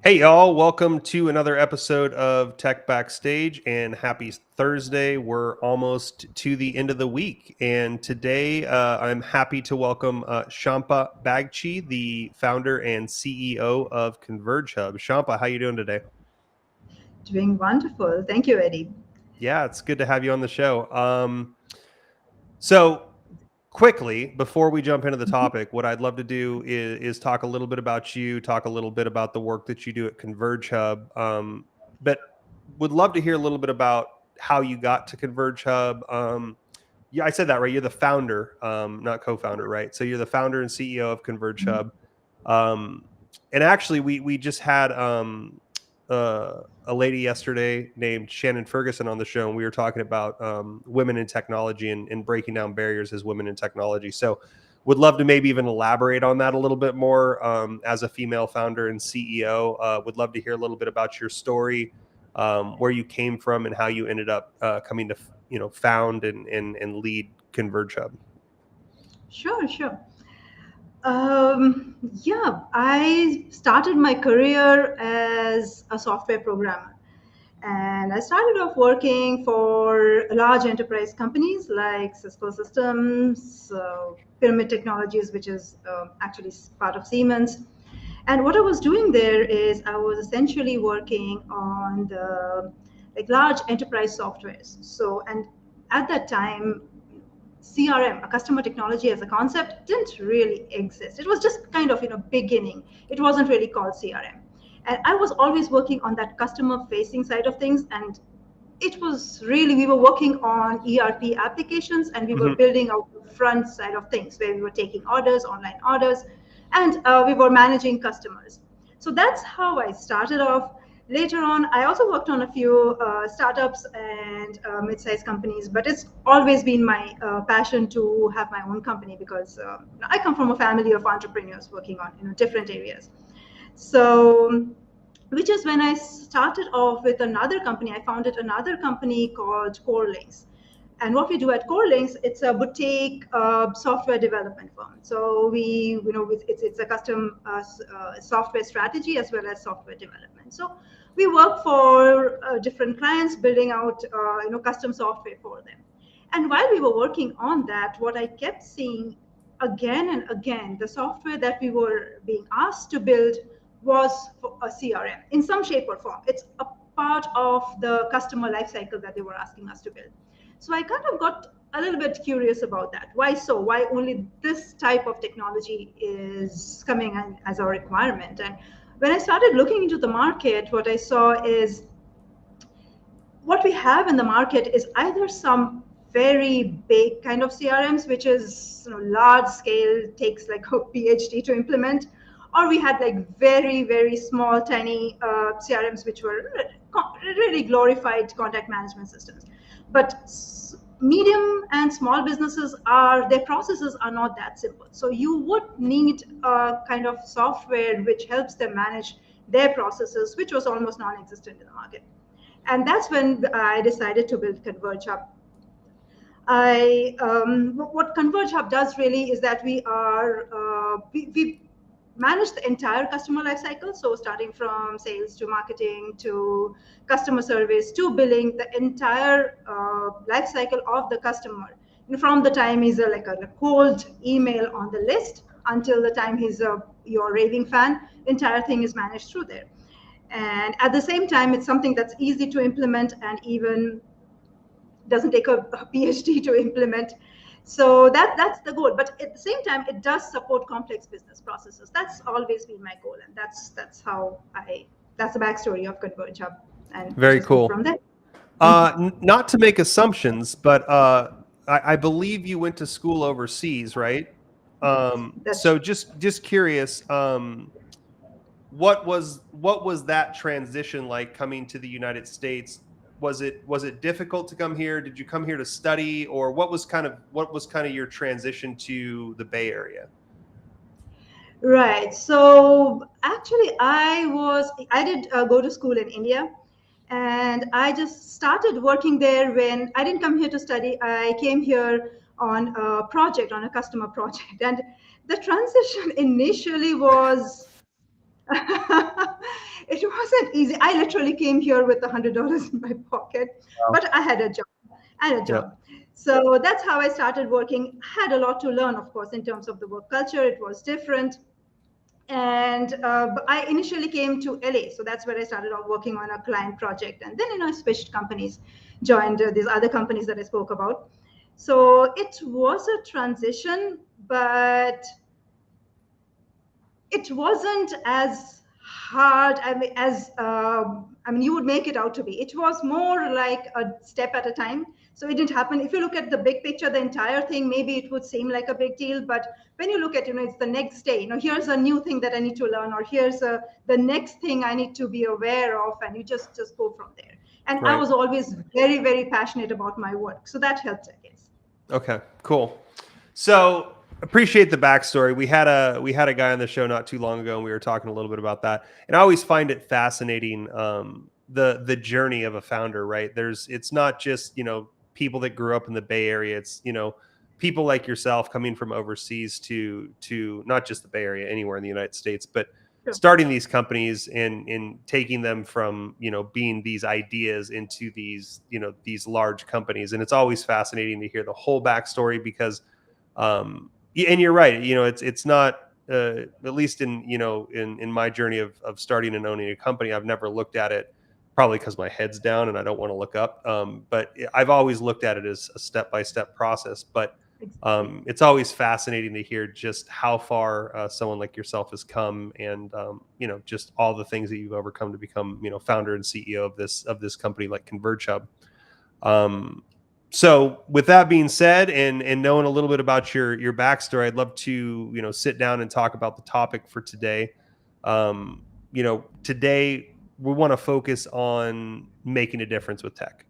Hey, y'all, welcome to another episode of Tech Backstage and happy Thursday. We're almost to the end of the week. And today I'm happy to welcome Shampa Bagchi, the founder and CEO of Converge Hub. Shampa, how you doing today? Doing wonderful. Thank you, Eddie. Yeah, it's good to have you on the show. So quickly, before we jump into the topic, what I'd love to do is talk a little bit about you, talk a little bit about the work that you do at Converge Hub. But would love to hear a little bit about how you got to Converge Hub. Yeah, I said that right. You're the founder, not co-founder, right? So you're the founder and CEO of Converge Hub. Um, and actually, we just had a lady yesterday named Shannon Ferguson on the show, and we were talking about women in technology and breaking down barriers as women in technology. So, would love to maybe even elaborate on that a little bit more as a female founder and CEO. Would love to hear a little bit about your story, where you came from, and how you ended up coming to found and lead Converge Hub. Sure. Yeah, I started my career as a software programmer. And I started off working for large enterprise companies like Cisco Systems, Pyramid Technologies, which is actually part of Siemens. And what I was doing there is I was essentially working on the large enterprise softwares. So, and at that time, CRM, a customer technology as a concept, didn't really exist. It was just kind of beginning. It wasn't really called CRM, and I was always working on that customer facing side of things. And it was really, we were working on ERP applications, and we were Mm-hmm. building out the front side of things where we were taking orders, online orders, and we were managing customers. So that's how I started off. Later on, I also worked on a few startups and mid-sized companies, but it's always been my passion to have my own company because I come from a family of entrepreneurs working on different areas. So, which is when I started off with another company. I founded another company called CoreLinks. And what we do at CoreLinks, it's a boutique software development firm. So it's a custom software strategy as well as software development. So we work for different clients, building out custom software for them. And while we were working on that, what I kept seeing again and again, the software that we were being asked to build was for a CRM in some shape or form. It's a part of the customer lifecycle that they were asking us to build. So I kind of got a little bit curious about that. Why so? Why only this type of technology is coming in as a requirement? And when I started looking into the market, what I saw is what we have in the market is either some very big kind of CRMs, which is large scale, takes like a PhD to implement, or we had like very small, tiny CRMs, which were really glorified contact management systems. But medium and small businesses their processes are not that simple. So you would need a kind of software which helps them manage their processes, which was almost non-existent in the market. And that's when I decided to build Converge Hub. What Converge Hub does really is that we manage the entire customer lifecycle. So starting from sales to marketing to customer service to billing, the entire lifecycle of the customer. And from the time he's like a cold email on the list until the time he's your raving fan, entire thing is managed through there. And at the same time, it's something that's easy to implement and even doesn't take a PhD to implement. So that's the goal. But at the same time, it does support complex business processes. That's always been my goal, and that's the backstory of Converge Hub, and Very just go cool. from there. Mhm. Not to make assumptions, but I believe you went to school overseas, right? That's So true. just curious, what was that transition like coming to the United States? Was it difficult to come here? Did you come here to study, or what was kind of your transition to the Bay Area? Right. So actually, I did go to school in India, and I just started working there when I didn't come here to study. I came here on a project, on a customer project, and the transition initially was It wasn't easy. I literally came here with $100 in my pocket, Wow. but I had a job. I had a Yeah. job. So that's how I started working. Had a lot to learn, of course, in terms of the work culture. It was different. And I initially came to LA. So that's where I started off working on a client project. And then, I switched companies, joined these other companies that I spoke about. So it was a transition, but it wasn't as hard, I mean you would make it out to be. It was more like a step at a time. So it didn't happen. If you look at the big picture, the entire thing, maybe it would seem like a big deal, but when you look at, it's the next day, here's a new thing that I need to learn, or here's the next thing I need to be aware of, and you just go from there. And I Right. was always very, very passionate about my work, so that helped, I guess. Okay. Cool. So appreciate the backstory. We had a guy on the show not too long ago, and we were talking a little bit about that. And I always find it fascinating, the journey of a founder. Right? It's not just people that grew up in the Bay Area. It's people like yourself coming from overseas to not just the Bay Area, anywhere in the United States, but Sure. starting these companies and taking them from being these ideas into these large companies. And it's always fascinating to hear the whole backstory because and you're right. It's not at least in my journey of starting and owning a company, I've never looked at it, probably because my head's down and I don't want to look up. But I've always looked at it as a step by step process. But Exactly. it's always fascinating to hear just how far someone like yourself has come, and just all the things that you've overcome to become founder and CEO of this company like Converge Hub. Um, so with that being said, and knowing a little bit about your backstory, I'd love to sit down and talk about the topic for today. Today we want to focus on making a difference with tech,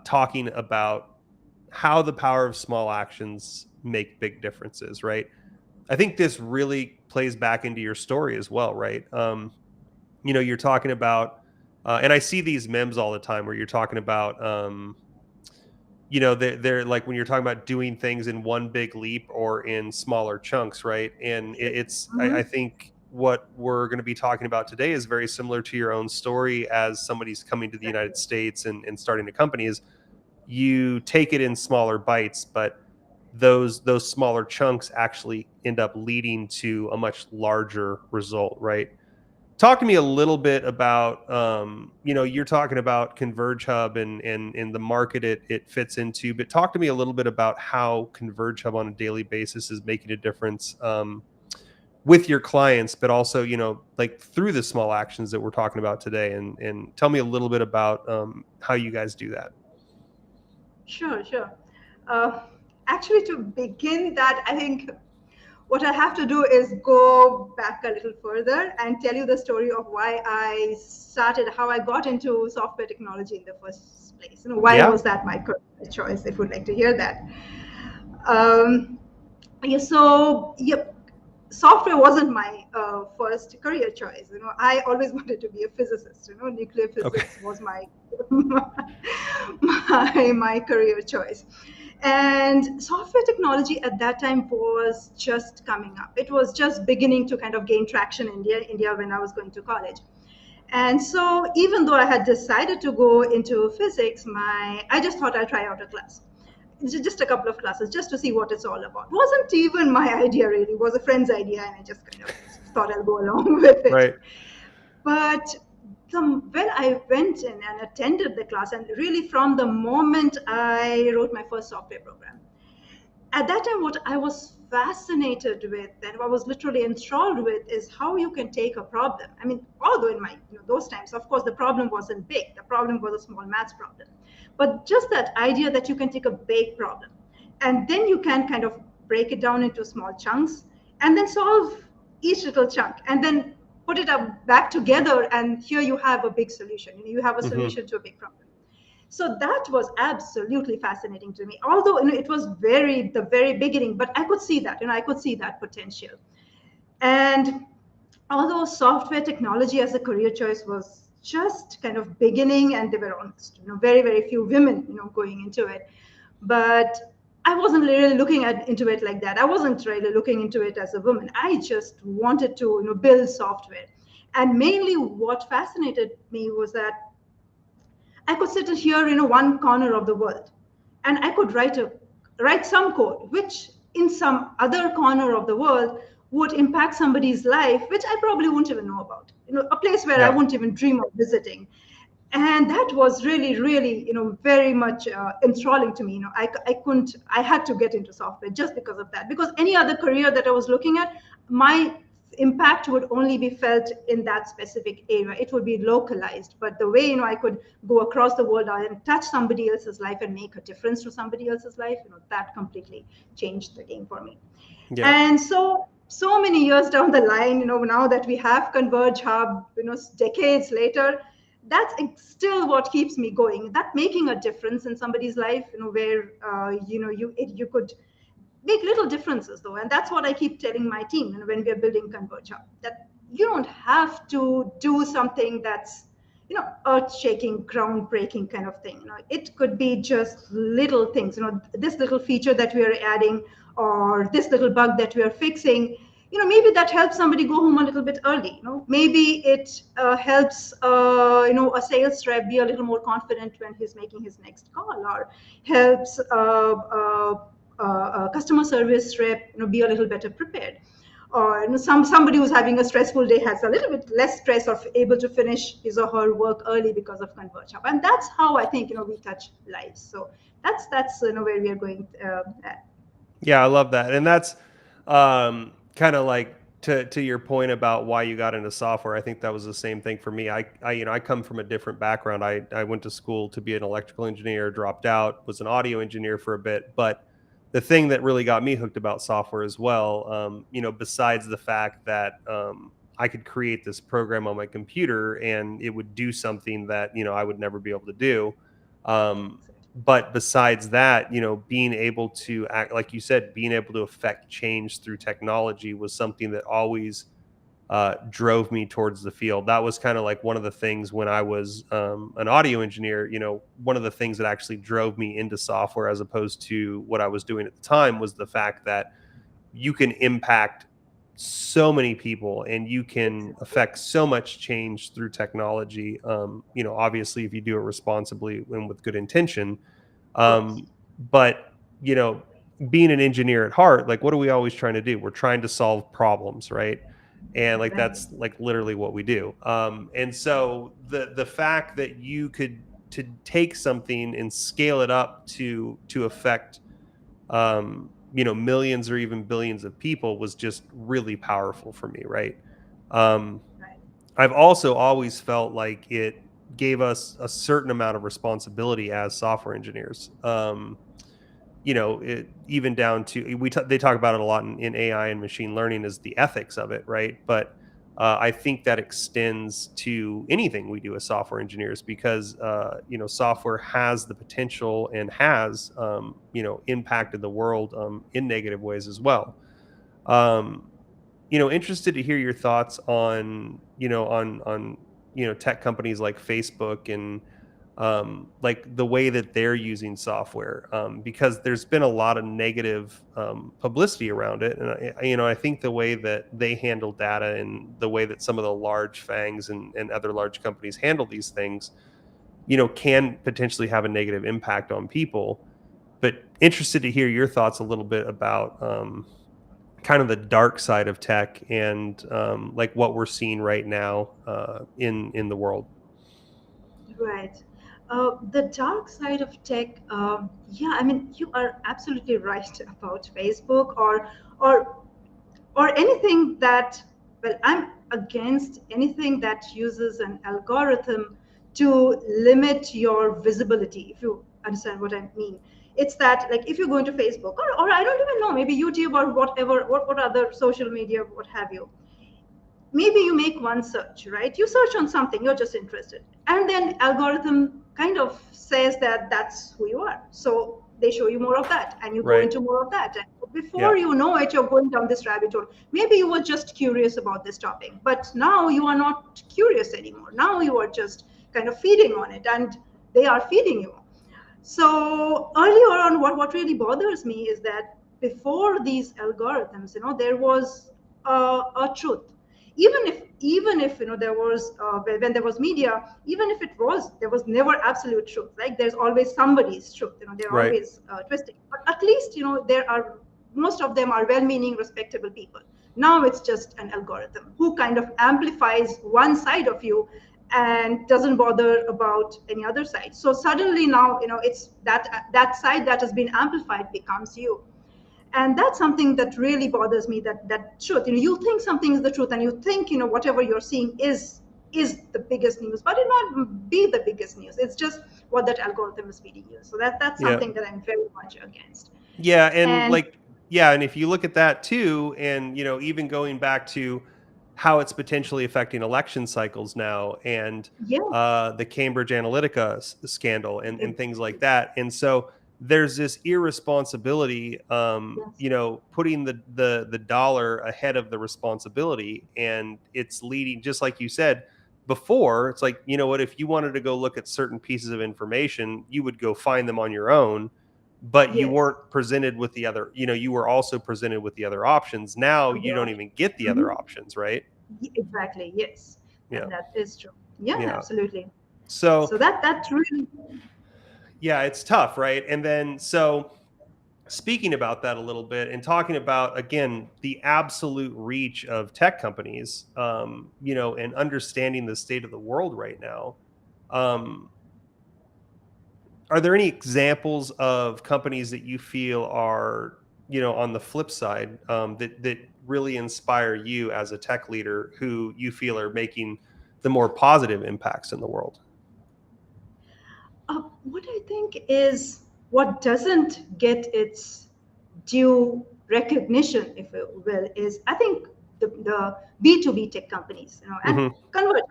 talking about how the power of small actions make big differences. Right. I think this really plays back into your story as well. Right. You're talking about, and I see these memes all the time where you're talking about. They're like when you're talking about doing things in one big leap or in smaller chunks, right? And I Mhm. think what we're going to be talking about today is very similar to your own story as somebody's coming to the United Exactly. States and starting a company. Is you take it in smaller bites, but those smaller chunks actually end up leading to a much larger result, right? Talk to me a little bit about you're talking about Converge Hub and the market it fits into, but talk to me a little bit about how Converge Hub on a daily basis is making a difference with your clients, but also like through the small actions that we're talking about today. And tell me a little bit about how you guys do that. Sure, sure. Uh, Actually, to begin that, I think what I have to do is go back a little further and tell you the story of why I started, how I got into software technology in the first place. Why Yeah. was that my career choice? If you'd like to hear that. Um, yeah, so yep, software wasn't my first career choice. I always wanted to be a physicist. Nuclear Okay. physics was my my career choice. And software technology at that time was just coming up. It was just beginning to kind of gain traction in India when I was going to college. And so even though I had decided to go into physics, I just thought I'll try out a class, just a couple of classes, just to see what it's all about. Wasn't even my idea really, it was a friend's idea, and I just kind of thought I'll go along with it. Right. But when I went in and attended the class, and really from the moment I wrote my first software program, at that time, what I was fascinated with and what I was literally enthralled with is how you can take a problem. I mean, although in my those times, of course, the problem wasn't big. The problem was a small maths problem. But just that idea that you can take a big problem and then you can kind of break it down into small chunks and then solve each little chunk and then put it up back together, and here you have a big solution. You have a Hmm. solution to a big problem. So that was absolutely fascinating to me, although it was the very beginning, but I could see that, I could see that potential. And although software technology as a career choice was just kind of beginning, and there were almost very, very few women going into it, but I wasn't really looking into it like that. I wasn't really looking into it as a woman. I just wanted to, build software. And mainly what fascinated me was that I could sit here in one corner of the world, and I could write some code, which in some other corner of the world would impact somebody's life, which I probably wouldn't even know about. A place where I Yeah. wouldn't even dream of visiting. And that was really, really, very much enthralling to me. I couldn't, I had to get into software just because of that. Because any other career that I was looking at, my impact would only be felt in that specific area. It would be localized. But the way, I could go across the world and touch somebody else's life and make a difference to somebody else's life, that completely changed the game for me. Yeah. And so many years down the line, now that we have Converge Hub, decades later, that's still what keeps me going. That making a difference in somebody's life, where you could make little differences though, and that's what I keep telling my team, when we are building Converge Hub, that you don't have to do something that's earth-shaking, groundbreaking kind of thing. It could be just little things. This little feature that we are adding, or this little bug that we are fixing. Maybe that helps somebody go home a little bit early. Maybe it helps a sales rep be a little more confident when he's making his next call, or helps a customer service rep be a little better prepared, or somebody who's having a stressful day has a little bit less stress, or able to finish his or her work early because of Converge Hub. And that's how I think we touch lives. So that's where we are going at. Yeah, I love that. And that's kind of like to your point about why you got into software. I think that was the same thing for me. I come from a different background. I went to school to be an electrical engineer, dropped out, was an audio engineer for a bit, but the thing that really got me hooked about software as well, besides the fact that I could create this program on my computer and it would do something that I would never be able to do. Um, but besides that, being able to act, like you said, being able to affect change through technology was something that always drove me towards the field. That was kind of like one of the things when I was an audio engineer. One of the things that actually drove me into software as opposed to what I was doing at the time was the fact that you can impact so many people and you can affect so much change through technology. Obviously, if you do it responsibly and with good intention. Of course. But you know, being an engineer at heart, like what are we always trying to do? We're trying to solve problems, right? And like Right. that's like literally what we do. And so the fact that you could to take something and scale it up to affect millions or even billions of people was just really powerful for me, right? Um, Right. I've also always felt like it gave us a certain amount of responsibility as software engineers. Even down to they talk about it a lot in AI and machine learning is the ethics of it, right? But I think that extends to anything we do as software engineers because software has the potential and has impacted the world in negative ways as well. Um, Interested to hear your thoughts on tech companies like Facebook and like the way that they're using software because there's been a lot of negative publicity around it, and I think the way that they handle data and the way that some of the large fangs and other large companies handle these things can potentially have a negative impact on people. But interested to hear your thoughts a little bit about kind of the dark side of tech and like what we're seeing right now in the world. Right. The dark side of tech, yeah, I mean, you are absolutely right about Facebook, or or anything that, well, I'm against anything that uses an algorithm to limit your visibility, if you understand what I mean. It's that, like, if you go into Facebook, or I don't even know, maybe YouTube or whatever, what other social media, what have you, maybe you make one search, right? You search on something, you're just interested, and then algorithm kind of says that that's who you are, so they show you more of that, and you go Right. into more of that, and Yeah. before you know it, you're going down this rabbit hole. Maybe you were just curious about this topic, but now you are not curious anymore. Now you are just kind of feeding on it, and they are feeding you. So earlier on, what really bothers me is that before these algorithms, there was a truth. Even if there was when there was media, even if it was, there was never absolute truth. Like there's always somebody's truth. They're Right. always twisting. But at least there are, most of them are well-meaning, respectable people. Now it's just an algorithm who kind of amplifies one side of you and doesn't bother about any other side. So suddenly now, it's that side that has been amplified becomes you. And that's something that really bothers me, that truth. You think something is the truth, and you think whatever you're seeing is the biggest news, but it might not be the biggest news. It's just what that algorithm is feeding you. So that's Yeah. something that I'm very much against. Yeah, and And like yeah, and if you look at that too, and even going back to how it's potentially affecting election cycles now, and yeah, the Cambridge Analytica scandal, and things like exactly. that, and so there's this irresponsibility, Yes, putting the dollar ahead of the responsibility, and it's leading, just like you said before. It's like, what, if you wanted to go look at certain pieces of information, you would go find them on your own, but you yes. weren't presented with the other, you were also presented with the other options. Now Other you don't option. even get the other Mhm. options, right? Exactly. Yes, Yeah. and that is true. Yeah, Yeah. absolutely. So So that's really. yeah, it's tough, right? And then, so speaking about that a little bit, and talking about, again, the absolute reach of tech companies, and understanding the state of the world right now, um, are there any examples of companies that you feel are, on the flip side, that really inspire you as a tech leader, who you feel are making the more positive impacts in the world? What I think is what doesn't get its due recognition, if you will, is I think the B2B tech companies, and Hmm. Converge.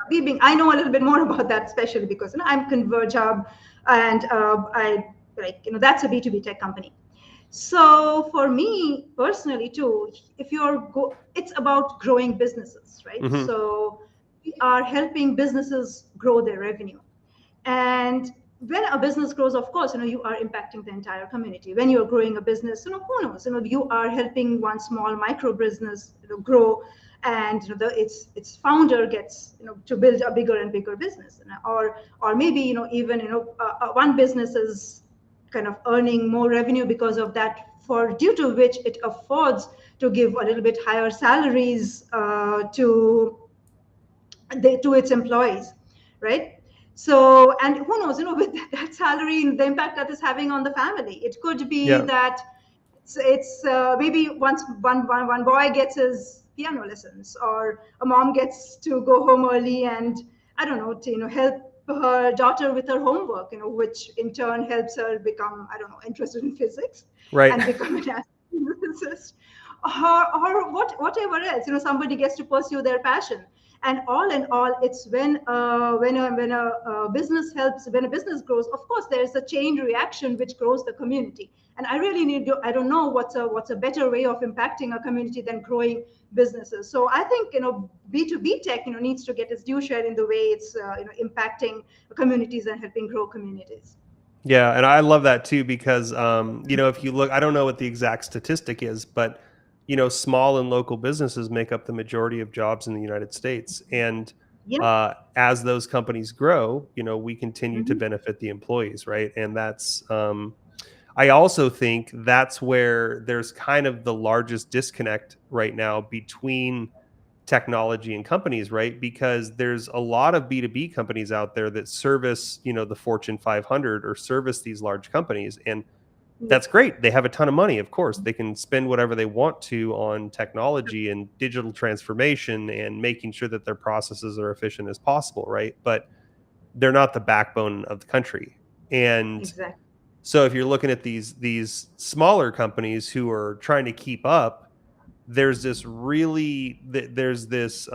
I know a little bit more about that, especially because I'm Converge Hub, and I like that's a B2B tech company. So for me personally too, if it's about growing businesses, right? Hmm. So we are helping businesses grow their revenue. And when a business grows, of course, you are impacting the entire community. When you're growing a business, who knows, you are helping one small micro business, grow, and its founder gets, to build a bigger and bigger business. Or maybe, even, one business is kind of earning more revenue because of that, for due to which it affords to give a little bit higher salaries to its employees, right? So, and who knows, with that salary, the impact that is having on the family. It could be Yeah. that it's maybe once one boy gets his piano lessons, or a mom gets to go home early and, I don't know, to help her daughter with her homework, which in turn helps her become, I don't know, interested in physics Right. and become an astrophysicist, or whatever else. Somebody gets to pursue their passion. And all in all, it's when a business helps, when a business grows, of course there's a chain reaction which grows the community. And I really I don't know what's a better way of impacting a community than growing businesses. So I think B2B tech needs to get its due share in the way it's impacting communities and helping grow communities. Yeah, and I love that too, because if you look, I don't know what the exact statistic is, but small and local businesses make up the majority of jobs in the United States, and Yeah. as those companies grow, we continue to Hmm. benefit the employees, right? And that's I also think that's where there's kind of the largest disconnect right now between technology and companies, right? Because there's a lot of B2B companies out there that service, the Fortune 500, or service these large companies. And Yeah. that's great. They have a ton of money, of course. They can spend whatever they want to on technology and digital transformation and making sure that their processes are efficient as possible, right? But they're not the backbone of the country. And Exactly. so if you're looking at these smaller companies who are trying to keep up, there's this really there's this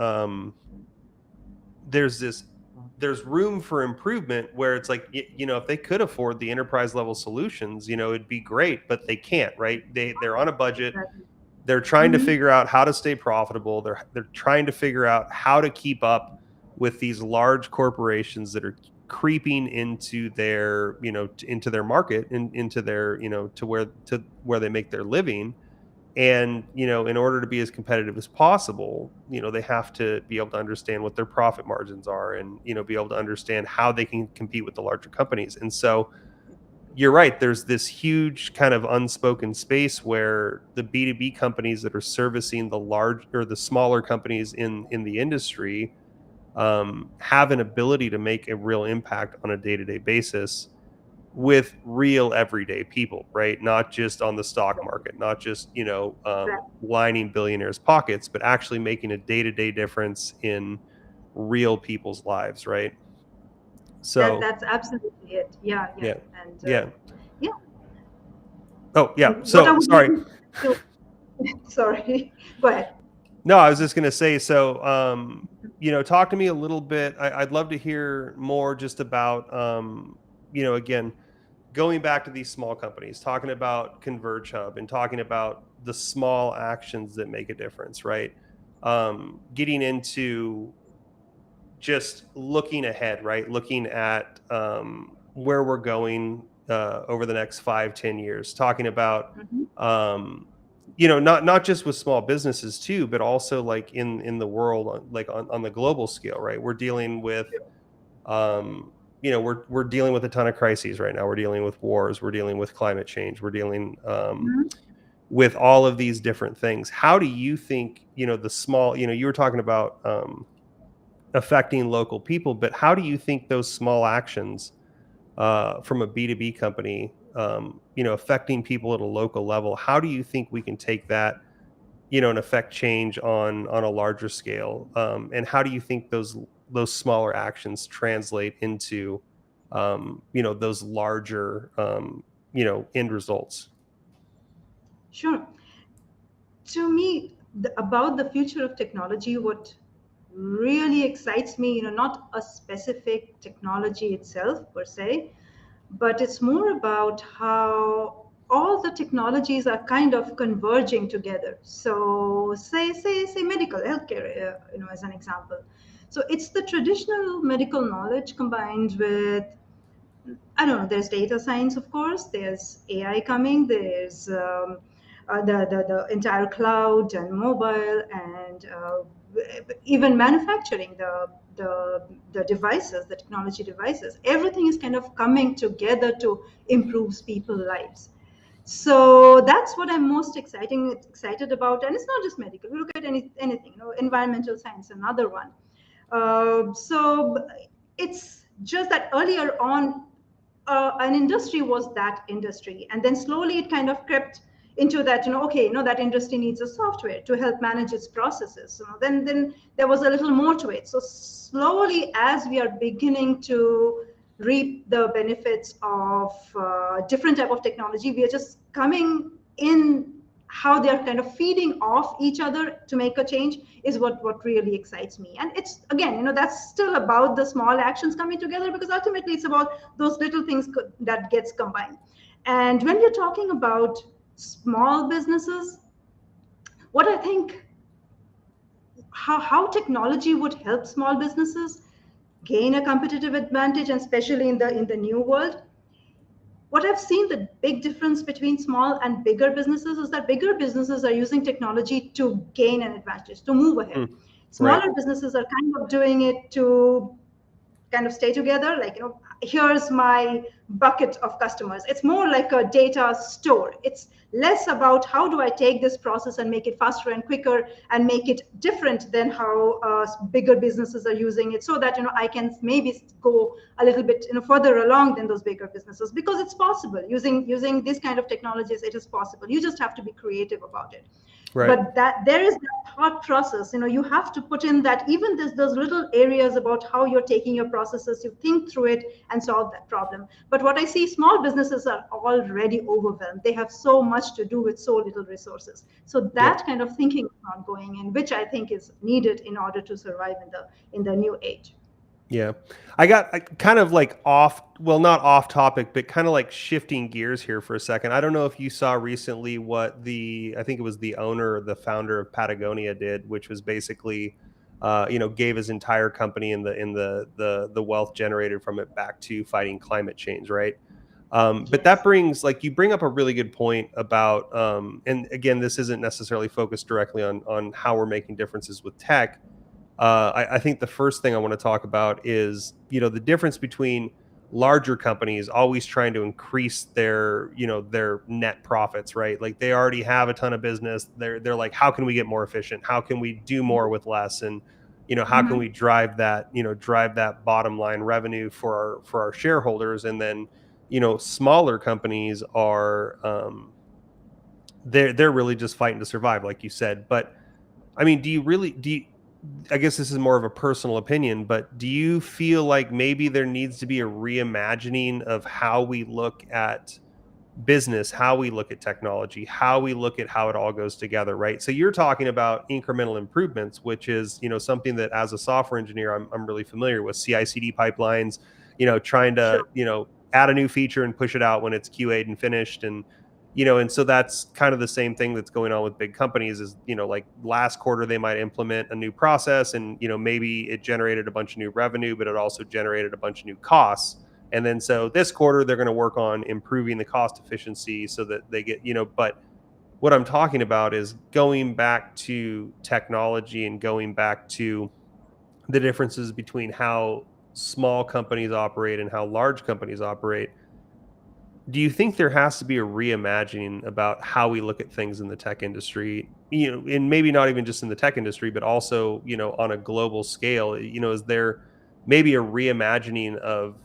there's room for improvement, where it's like, if they could afford the enterprise level solutions, it'd be great, but they can't, right? They're on a budget. Exactly. They're trying to Hmm. figure out how to stay profitable. They're trying to figure out how to keep up with these large corporations that are creeping into their, into their market and into their, to where they make their living. And, in order to be as competitive as possible, they have to be able to understand what their profit margins are, and, be able to understand how they can compete with the larger companies. And so you're right, there's this huge kind of unspoken space where the B2B companies that are servicing the large or the smaller companies in the industry, have an ability to make a real impact on a day-to-day basis with real everyday people, right? Not just on the stock market, not just, Right. lining billionaires' pockets, but actually making a day-to-day difference in real people's lives, right? So, That's absolutely it. Yeah, yeah. yeah. And Yeah. yeah, Oh, yeah. and what I So, would sorry. like to, sorry, go ahead. No, I was just gonna say, so, talk to me a little bit. I'd love to hear more just about, again, going back to these small companies, talking about Converge Hub and talking about the small actions that make a difference, right? Getting into just looking ahead, right? Looking at, where we're going, over the next 5, 10 years, talking about, Mhm. um, not just with small businesses too, but also like in the world, like on the global scale, right? We're dealing with, we're dealing with a ton of crises right now. We're dealing with wars. We're dealing with climate change. We're dealing, Mhm. with all of these different things. How do you think, the small, you were talking about, affecting local people, but how do you think those small actions, from a B2B company, affecting people at a local level, how do you think we can take that, and affect change on a larger scale? And how do you think those smaller actions translate into, those larger, end results? Sure. To me, about the future of technology, what really excites me, not a specific technology itself per se, but it's more about how all the technologies are kind of converging together. So, say, medical healthcare, as an example. So it's the traditional medical knowledge combined with, I don't know, there's data science, of course, there's AI coming, there's the entire cloud and mobile, and even manufacturing, the devices, the technology devices. Everything is kind of coming together to improve people's lives. So that's what I'm most excited about. And it's not just medical. We look at anything, environmental science, another one. So it's just that earlier on, an industry was that industry, and then slowly it kind of crept into that. Okay, that industry needs a software to help manage its processes. So then there was a little more to it. So slowly, as we are beginning to reap the benefits of different type of technology, we are just coming in, how they're kind of feeding off each other to make a change is what really excites me. And it's, again, that's still about the small actions coming together, because ultimately it's about those little things that gets combined. And when we're talking about small businesses, what I think, how technology would help small businesses gain a competitive advantage, and especially in the new world, what I've seen, the big difference between small and bigger businesses is that bigger businesses are using technology to gain an advantage, to move ahead. Hmm. Right. Smaller businesses are kind of doing it to kind of stay together. Like, here's my bucket of customers. It's more like a data store. It's less about how do I take this process and make it faster and quicker and make it different than how bigger businesses are using it, so that I can maybe go a little bit further along than those bigger businesses, because it's possible using this kind of technologies. It is possible. You just have to be creative about it. Right. But that there is that thought process, you have to put in that, even those little areas about how you're taking your processes, you think through it and solve that problem. But what I see, small businesses are already overwhelmed. They have so much to do with so little resources. So Yep. that kind of thinking is not going in, which I think is needed in order to survive in the new age. Yeah. I kind of like off, well, not off topic, but kind of like shifting gears here for a second. I don't know if you saw recently what I think it was the owner or the founder of Patagonia did, which was basically, gave his entire company and the wealth generated from it back to fighting climate change, right? But that Yes. brings, like, you bring up a really good point about, and again, this isn't necessarily focused directly on how we're making differences with tech. I think the first thing I want to talk about is, the difference between larger companies always trying to increase their net profits, right? Like, they already have a ton of business. They're like, how can we get more efficient? How can we do more with less? And how can we Hmm. drive that bottom line revenue for our shareholders? And then smaller companies are, they're really just fighting to survive, like you said. But I mean, do you, I guess this is more of a personal opinion, but do you feel like maybe there needs to be a reimagining of how we look at business, how we look at technology, how we look at how it all goes together, right? So you're talking about incremental improvements, which is, something that as a software engineer, I'm really familiar with. CI/CD pipelines, trying to, Sure. add a new feature and push it out when it's QA'd and finished. And so that's kind of the same thing that's going on with big companies is, like last quarter, they might implement a new process and, maybe it generated a bunch of new revenue, but it also generated a bunch of new costs. And then so this quarter, they're going to work on improving the cost efficiency so that they get, but what I'm talking about is going back to technology and going back to the differences between how small companies operate and how large companies operate. Do you think there has to be a reimagining about how we look at things in the tech industry? And maybe not even just in the tech industry, but also, on a global scale. Is there maybe a reimagining of,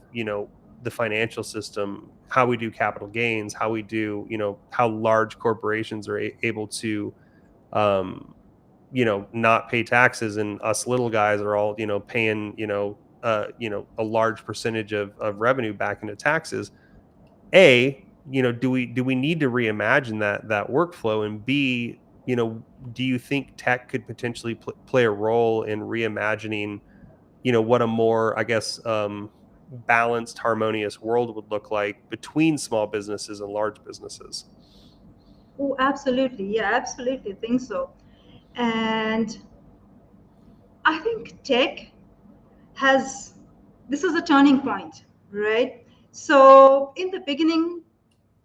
the financial system, how we do capital gains, how we do, how large corporations are able to, um, not pay taxes, and us little guys are all, paying, a large percentage of revenue back into taxes. Do we need to reimagine that workflow? And B, do you think tech could potentially play a role in reimagining, what a more, I guess, balanced, harmonious world would look like between small businesses and large businesses? Oh, absolutely. Yeah, absolutely think so. And I think tech has, this is a turning point, right? So in the beginning,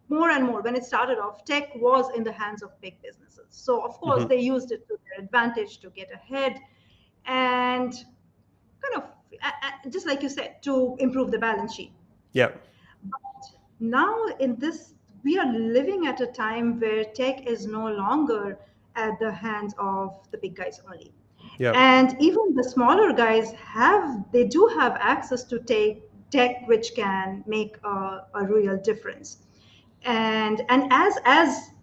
more and more, when it started off, tech was in the hands of big businesses. So of course Hmm. they used it to their advantage to get ahead and kind of, just like you said, to improve the balance sheet. Yeah. But now in this, we are living at a time where tech is no longer at the hands of the big guys only. Yeah. And even the smaller guys they do have access to tech which can make a real difference. And as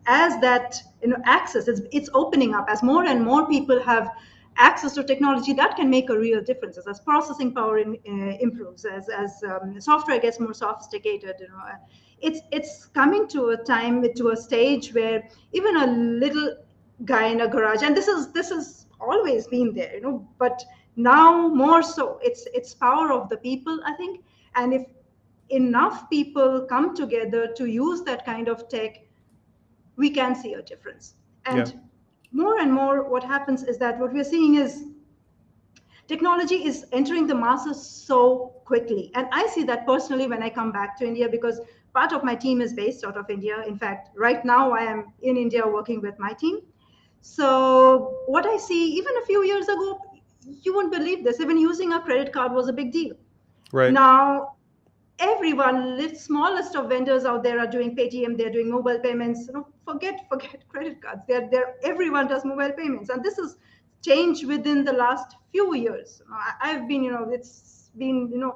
that access, it's opening up as more and more people have access to technology that can make a real difference as processing power improves, as software gets more sophisticated. It's coming to a time, to a stage where even a little guy in a garage, and this is always been there, but now more so, it's power of the people, I think. And if enough people come together to use that kind of tech, we can see a difference. Yeah. And more, what happens is that what we're seeing is technology is entering the masses so quickly. And I see that personally when I come back to India, because part of my team is based out of India. In fact, right now I am in India working with my team. So what I see, even a few years ago, you won't believe this, even using a credit card was a big deal. Right. Now everyone, the smallest of vendors out there are doing Paytm, they're doing mobile payments. Forget credit cards. Everyone does mobile payments, and this has changed within the last few years. I've been, it's been,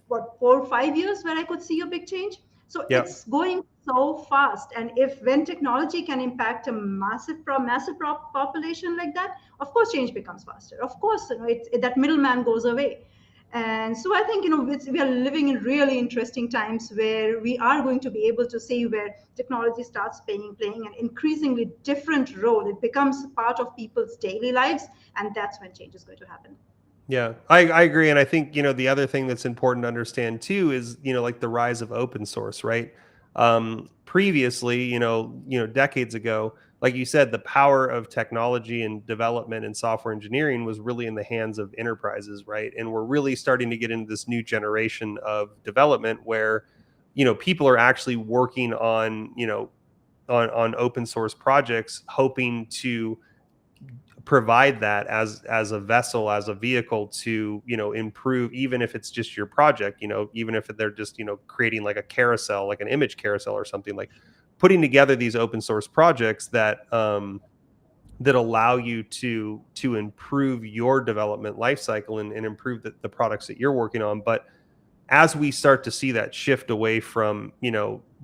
what, 4 or 5 years where I could see a big change. So Yeah. it's going so fast, and if when technology can impact a massive population like that, of course change becomes faster. Of course, that middleman goes away. And so I think, we are living in really interesting times where we are going to be able to see where technology starts playing an increasingly different role. It becomes part of people's daily lives, and that's when change is going to happen. Yeah, I agree. And I think, the other thing that's important to understand too is, like the rise of open source, right? Previously, decades ago, like you said, the power of technology and development and software engineering was really in the hands of enterprises, right? And we're really starting to get into this new generation of development where, people are actually working on, on open source projects, hoping to provide that as a vessel, as a vehicle to, improve, even if it's just your project, even if they're just, creating like a carousel, like an image carousel or something, like putting together these open source projects that that allow you to improve your development lifecycle and improve the products that you're working on. But as we start to see that shift away from,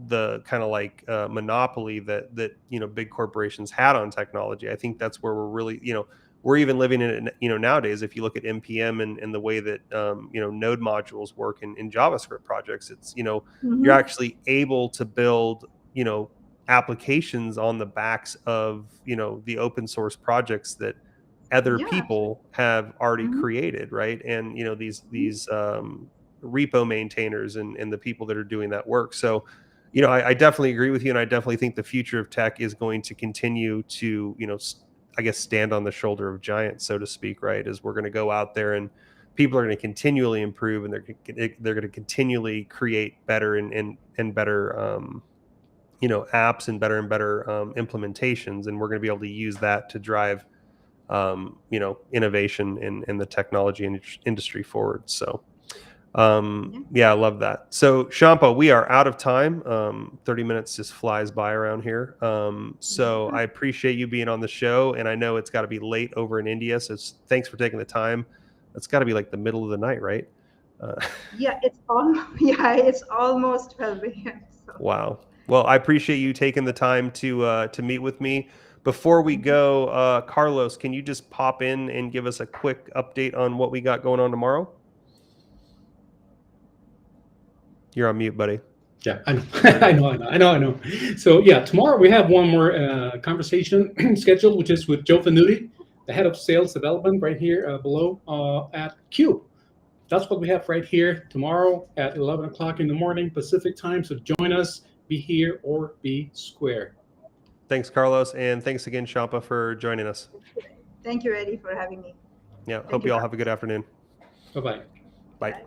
the kind of like monopoly that big corporations had on technology, I think that's where we're really, we're even living in it, nowadays. If you look at npm and the way that node modules work in javascript projects, it's, you're Hmm. actually able to build, applications on the backs of, the open source projects that other Yeah, absolutely. people have already Hmm. created, right? And these repo maintainers and the people that are doing that work. So, I definitely agree with you, and I definitely think the future of tech is going to continue to, I guess, stand on the shoulder of giants, so to speak, right? As we're going to go out there and people are going to continually improve, and they're going to continually create better and better, apps and better implementations, and we're going to be able to use that to drive innovation in the technology industry forward. So Yeah. yeah, I love that. So Shampa, we are out of time. 30 minutes just flies by around here. So Yeah. I appreciate you being on the show, and I know it's got to be late over in India, so thanks for taking the time. It's got to be like the middle of the night, right? uh, Yeah, it's all yeah, it's almost 12 a.m. So Wow. Well, I appreciate you taking the time to meet with me. Before we go, Carlos, can you just pop in and give us a quick update on what we got going on tomorrow? You're on mute, buddy. Yeah, I know, There we I go. know, I know, I know, I know. So yeah, tomorrow we have one more conversation scheduled, which is with Joe Venuti, the head of sales development, right here below at Cube. That's what we have right here tomorrow at 11 o'clock in the morning Pacific time. So join us, be here or be square. Thanks, Carlos, and thanks again, Shampa, for joining us. thank you, Eddie, for having me. Yeah, Thank hope you, you all have a good Carlos. afternoon. Bye bye. Bye. Bye.